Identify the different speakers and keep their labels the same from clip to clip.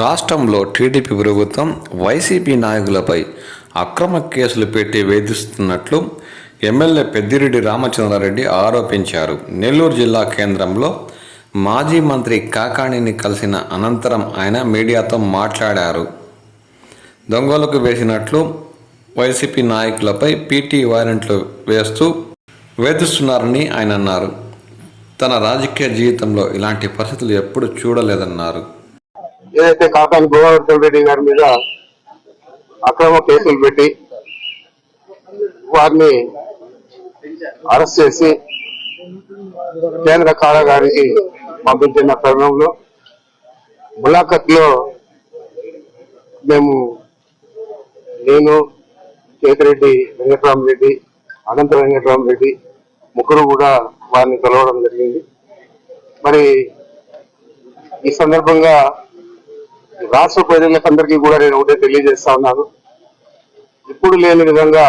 Speaker 1: రాష్ట్రంలో టీడీపీ ప్రభుత్వం వైసీపీ నాయకులపై అక్రమ కేసులు పెట్టి వేధిస్తున్నట్లు ఎమ్మెల్యే పెద్దిరెడ్డి రామచంద్రారెడ్డి ఆరోపించారు. నెల్లూరు జిల్లా కేంద్రంలో మాజీ మంత్రి కాకాణిని కలిసిన అనంతరం ఆయన మీడియాతో మాట్లాడారు. దొంగలకు వేసినట్లు వైసీపీ నాయకులపై పీటీ వారెంట్లు వేస్తూ వేధిస్తున్నారని ఆయన అన్నారు. తన రాజకీయ జీవితంలో ఇలాంటి పరిస్థితులు ఎప్పుడు చూడలేదన్నారు.
Speaker 2: ఏదైతే కాకాని గోవర్ధన్ రెడ్డి గారి మీద అక్రమ కేసులు పెట్టి వారిని అరెస్ట్ చేసి కేంద్ర కారాగారికి పంపించిన తరుణంలో ములాఖత్ లో నేను కేతిరెడ్డి వెంకటరామరెడ్డి, అనంత వెంకటరామరెడ్డి ముగ్గురు కూడా వారిని కలవడం జరిగింది. మరి ఈ సందర్భంగా రాష్ట్ర ప్రజలకందరికీ కూడా నేను ఒకటే తెలియజేస్తా ఉన్నాను. ఇప్పుడు లేని విధంగా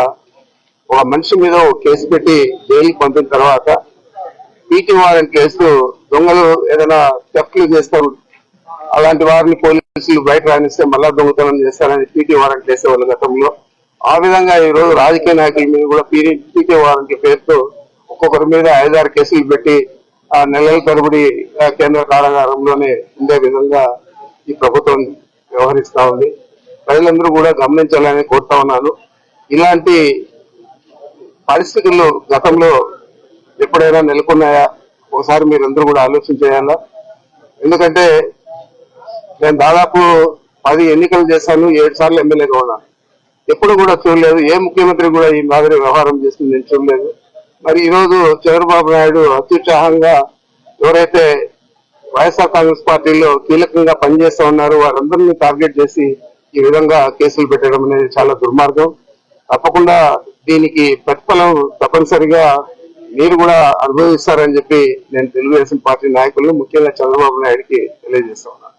Speaker 2: ఒక మనిషి మీద ఒక కేసు పెట్టి జైలుకి పంపిన తర్వాత పీటీ వారెంట్ కేసు దొంగలు ఏదైనా థెఫ్ట్లు చేస్తారు, అలాంటి వారిని పోలీసులు బయట రానిస్తే మళ్ళా దొంగతనం చేస్తారని పీటీ వారెంట్ వేసేవాళ్ళు గతంలో. ఆ విధంగా ఈ రోజు రాజకీయ నాయకుల మీద కూడా పీటీ వారెంట్ల పేరుతో ఒక్కొక్కరి మీద 5-6 కేసులు పెట్టి ఆ నెలల తరబడి కేంద్ర కారాగారంలోనే ఉండే విధంగా ఈ ప్రభుత్వం వ్యవహరిస్తా ఉంది. ప్రజలందరూ కూడా గమనించాలని కోరుతా ఉన్నాను. ఇలాంటి పరిస్థితుల్లో గతంలో ఎప్పుడైనా నెలకొన్నాయా ఒకసారి మీరందరూ కూడా ఆలోచన చేయాలా. ఎందుకంటే నేను దాదాపు 10 ఎన్నికలు చేశాను, 7 సార్లు ఎమ్మెల్యేగా ఉన్నాను. ఎప్పుడు కూడా చూడలేదు, ఏ ముఖ్యమంత్రి కూడా ఈ మాదిరి వ్యవహారం చేస్తుంది నేను చూడలేదు. మరి ఈరోజు చంద్రబాబు నాయుడు అత్యుత్సాహంగా ఎవరైతే వైఎస్ఆర్ కాంగ్రెస్ పార్టీలో కీలకంగా పనిచేస్తా ఉన్నారు వారందరినీ టార్గెట్ చేసి ఈ విధంగా కేసులు పెట్టడం అనేది చాలా దుర్మార్గం. తప్పకుండా దీనికి ప్రతిఫలం తప్పనిసరిగా మీరు కూడా అనుభవిస్తారని చెప్పి నేను తెలుగుదేశం పార్టీ నాయకులను ముఖ్యంగా చంద్రబాబు నాయుడికి తెలియజేస్తా ఉన్నాను.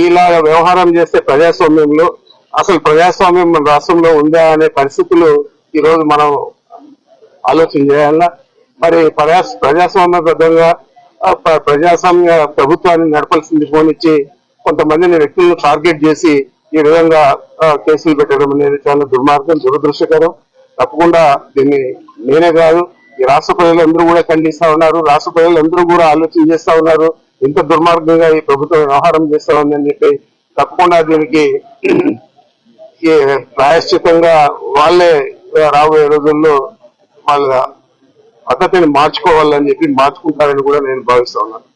Speaker 2: ఇలా వ్యవహారం చేస్తే ప్రజాస్వామ్యంలో అసలు ప్రజాస్వామ్యం మన రాష్ట్రంలో ఉందా అనే పరిస్థితులు ఈరోజు మనం ఆలోచన చేయాలా. మరి ప్రజాస్వామ్యబద్ధంగా ప్రజాస్వామ్య ప్రభుత్వాన్ని నడపాల్సింది పోనిచ్చి కొంతమందిని వ్యక్తులను టార్గెట్ చేసి ఈ విధంగా కేసులు పెట్టడం అనేది చాలా దుర్మార్గం, దురదృష్టకరం. తప్పకుండా దీన్ని నేనే కాదు ఈ రాష్ట్ర ప్రజలందరూ కూడా ఖండిస్తా ఉన్నారు. రాష్ట్ర ప్రజలందరూ కూడా ఆలోచన చేస్తా ఉన్నారు, ఇంత దుర్మార్గంగా ఈ ప్రభుత్వం వ్యవహారం చేస్తా ఉందని చెప్పి. తప్పకుండా దీనికి ప్రాయశ్చితంగా వాళ్ళే రాబోయే రోజుల్లో వాళ్ళ పద్ధతిని మార్చుకోవాలని చెప్పి మార్చుకుంటారని కూడా నేను భావిస్తా ఉన్నాను.